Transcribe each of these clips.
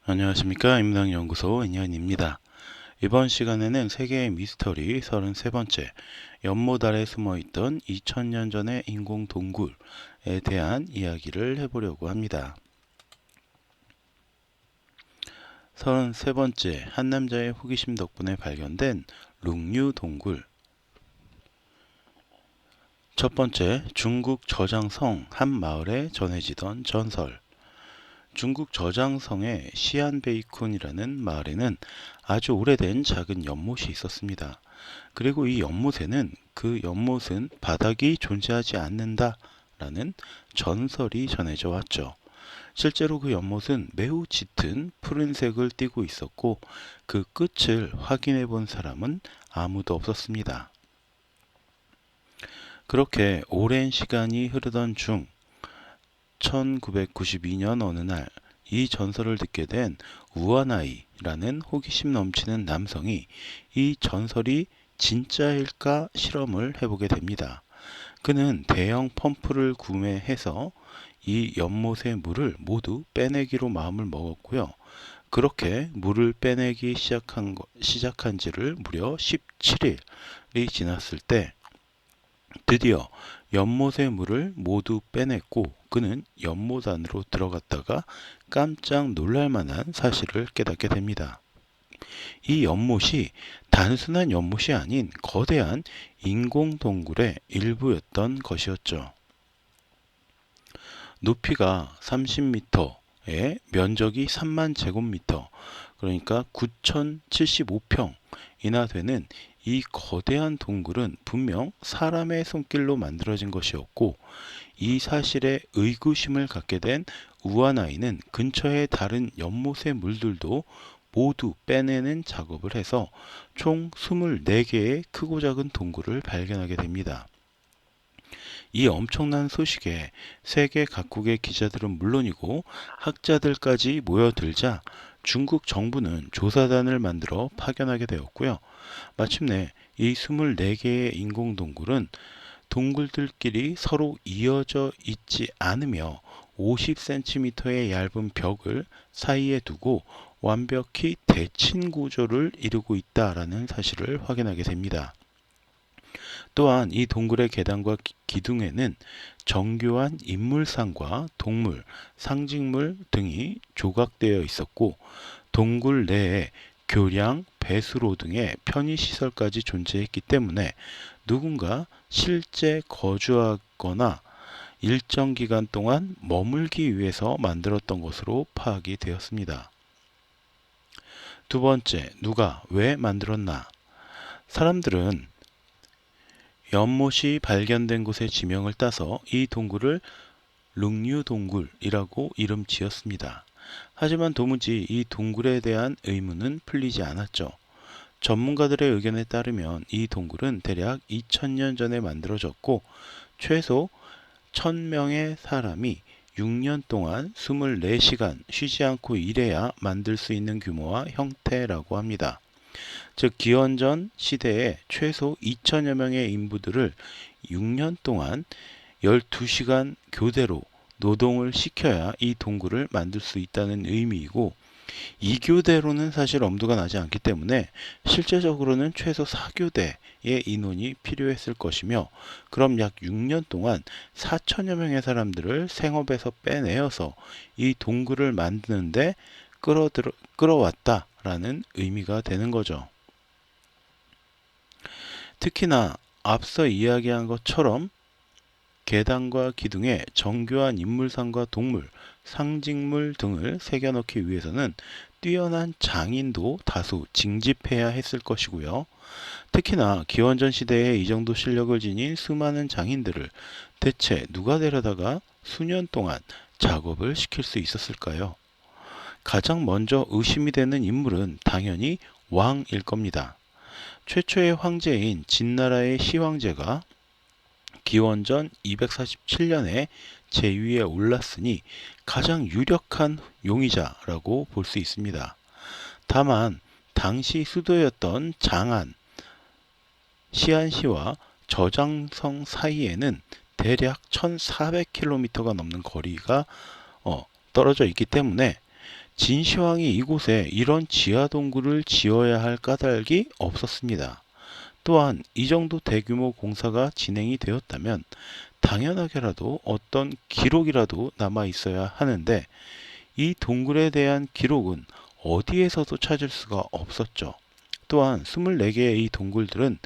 안녕하십니까. 인문학연구소 인현입니다. 이번 시간에는 세계의 미스터리 33번째 연못 아래 숨어있던 2000년 전의 인공 동굴에 대한 이야기를 해보려고 합니다. 33번째 한 남자의 호기심 덕분에 발견된 룽류 동굴. 첫 번째, 중국 저장성 한 마을에 전해지던 전설. 중국 저장성의 시안베이쿤이라는 마을에는 아주 오래된 작은 연못이 있었습니다. 그리고 이 연못에는 그 연못은 바닥이 존재하지 않는다 라는 전설이 전해져 왔죠. 실제로 그 연못은 매우 짙은 푸른색을 띠고 있었고 그 끝을 확인해 본 사람은 아무도 없었습니다. 그렇게 오랜 시간이 흐르던 중 1992년 어느 날 이 전설을 듣게 된 우아나이라는 호기심 넘치는 남성이 이 전설이 진짜일까 실험을 해보게 됩니다. 그는 대형 펌프를 구매해서 이 연못의 물을 모두 빼내기로 마음을 먹었고요. 그렇게 물을 빼내기 시작한 지를 무려 17일이 지났을 때 드디어 연못의 물을 모두 빼냈고 그는 연못 안으로 들어갔다가 깜짝 놀랄 만한 사실을 깨닫게 됩니다. 이 연못이 단순한 연못이 아닌 거대한 인공 동굴의 일부였던 것이었죠. 높이가 30m에 면적이 3만 제곱미터, 그러니까 9,075평이나 되는 이 거대한 동굴은 분명 사람의 손길로 만들어진 것이었고 이 사실에 의구심을 갖게 된 우아나이는 근처의 다른 연못의 물들도 모두 빼내는 작업을 해서 총 24개의 크고 작은 동굴을 발견하게 됩니다. 이 엄청난 소식에 세계 각국의 기자들은 물론이고 학자들까지 모여들자 중국 정부는 조사단을 만들어 파견하게 되었고요. 마침내 이 24개의 인공동굴은 동굴들끼리 서로 이어져 있지 않으며 50cm의 얇은 벽을 사이에 두고 완벽히 대칭 구조를 이루고 있다라는 사실을 확인하게 됩니다. 또한 이 동굴의 계단과 기둥에는 정교한 인물상과 동물, 상징물 등이 조각되어 있었고 동굴 내에 교량, 배수로 등의 편의시설까지 존재했기 때문에 누군가 실제 거주하거나 일정 기간 동안 머물기 위해서 만들었던 것으로 파악이 되었습니다. 두 번째, 누가 왜 만들었나? 사람들은 연못이 발견된 곳의 지명을 따서 이 동굴을 룽류 동굴이라고 이름 지었습니다. 하지만 도무지 이 동굴에 대한 의문은 풀리지 않았죠. 전문가들의 의견에 따르면 이 동굴은 대략 2000년 전에 만들어졌고 최소 1000명의 사람이 6년 동안 24시간 쉬지 않고 일해야 만들 수 있는 규모와 형태라고 합니다. 즉 기원전 시대에 최소 2000여 명의 인부들을 6년 동안 12시간 교대로 노동을 시켜야 이 동굴을 만들 수 있다는 의미이고 이 교대로는 사실 엄두가 나지 않기 때문에 실제적으로는 최소 4교대의 인원이 필요했을 것이며 그럼 약 6년 동안 4천여 명의 사람들을 생업에서 빼내어서 이 동굴을 만드는데 끌어왔다라는 의미가 되는 거죠. 특히나 앞서 이야기한 것처럼 계단과 기둥에 정교한 인물상과 동물, 상징물 등을 새겨넣기 위해서는 뛰어난 장인도 다수 징집해야 했을 것이고요. 특히나 기원전 시대에 이 정도 실력을 지닌 수많은 장인들을 대체 누가 데려다가 수년 동안 작업을 시킬 수 있었을까요? 가장 먼저 의심이 되는 인물은 당연히 왕일 겁니다. 최초의 황제인 진나라의 시황제가 기원전 247년에 제위에 올랐으니 가장 유력한 용의자라고 볼 수 있습니다. 다만 당시 수도였던 장안, 시안시와 저장성 사이에는 대략 1400km가 넘는 거리가 떨어져 있기 때문에 진시황이 이곳에 이런 지하 동굴을 지어야 할 까닭이 없었습니다. 또한 이 정도 대규모 공사가 진행이 되었다면 당연하게라도 어떤 기록이라도 남아 있어야 하는데 이 동굴에 대한 기록은 어디에서도 찾을 수가 없었죠. 또한 24개의 이 동굴들은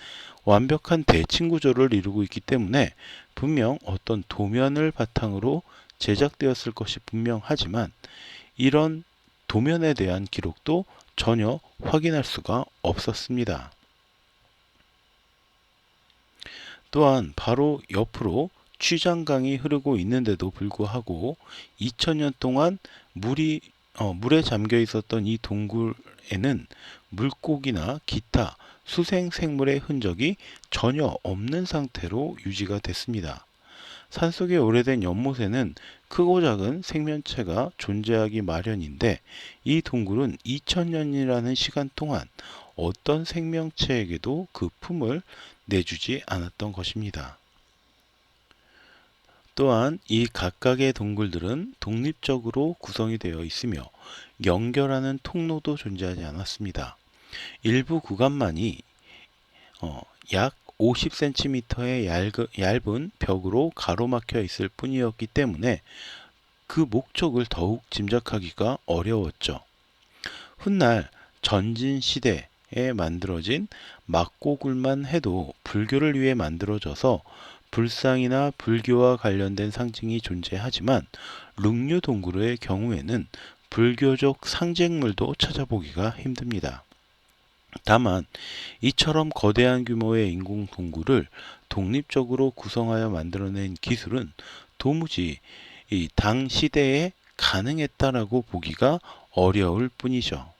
완벽한 대칭 구조를 이루고 있기 때문에 분명 어떤 도면을 바탕으로 제작되었을 것이 분명하지만 이런 도면에 대한 기록도 전혀 확인할 수가 없었습니다. 또한 바로 옆으로 취장강이 흐르고 있는데도 불구하고 2000년 동안 물에 잠겨 있었던 이 동굴에는 물고기나 기타 수생 생물의 흔적이 전혀 없는 상태로 유지가 됐습니다. 산속의 오래된 연못에는 크고 작은 생명체가 존재하기 마련인데 이 동굴은 2000년이라는 시간 동안 어떤 생명체에게도 그 품을 내주지 않았던 것입니다. 또한 이 각각의 동굴들은 독립적으로 구성이 되어 있으며 연결하는 통로도 존재하지 않았습니다. 일부 구간만이 약 50cm의 얇은 벽으로 가로막혀 있을 뿐이었기 때문에 그 목적을 더욱 짐작하기가 어려웠죠. 훗날 전진시대에 만들어진 막고굴만 해도 불교를 위해 만들어져서 불상이나 불교와 관련된 상징이 존재하지만 룽류동굴의 경우에는 불교적 상징물도 찾아보기가 힘듭니다. 다만 이처럼 거대한 규모의 인공 동굴을 독립적으로 구성하여 만들어낸 기술은 도무지 이 당 시대에 가능했다라고 보기가 어려울 뿐이죠.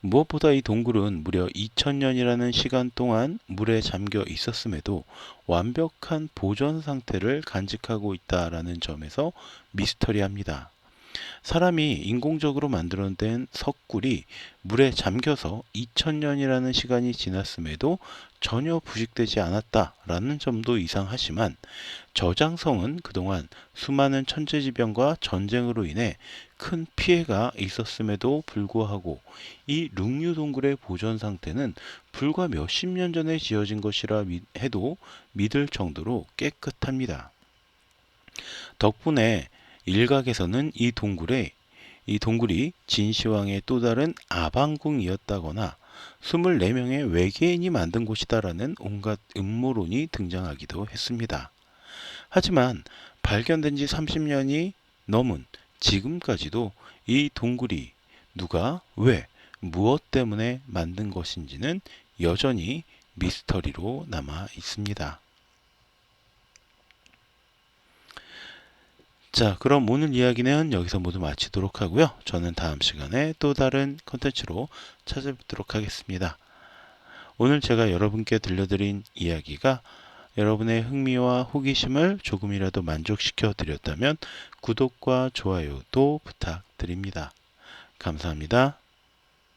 무엇보다 이 동굴은 무려 2000년이라는 시간 동안 물에 잠겨 있었음에도 완벽한 보존 상태를 간직하고 있다라는 점에서 미스터리합니다. 사람이 인공적으로 만들어낸 석굴이 물에 잠겨서 2000년이라는 시간이 지났음에도 전혀 부식되지 않았다라는 점도 이상하지만 저장성은 그동안 수많은 천재지변과 전쟁으로 인해 큰 피해가 있었음에도 불구하고 이 룽류동굴의 보존 상태는 불과 몇십 년 전에 지어진 것이라 해도 믿을 정도로 깨끗합니다. 덕분에 일각에서는 이 동굴이 진시황의 또 다른 아방궁이었다거나 24명의 외계인이 만든 곳이다라는 온갖 음모론이 등장하기도 했습니다. 하지만 발견된 지 30년이 넘은 지금까지도 이 동굴이 누가, 왜, 무엇 때문에 만든 것인지는 여전히 미스터리로 남아 있습니다. 자, 그럼 오늘 이야기는 여기서 모두 마치도록 하고요. 저는 다음 시간에 또 다른 컨텐츠로 찾아뵙도록 하겠습니다. 오늘 제가 여러분께 들려드린 이야기가 여러분의 흥미와 호기심을 조금이라도 만족시켜 드렸다면 구독과 좋아요도 부탁드립니다. 감사합니다.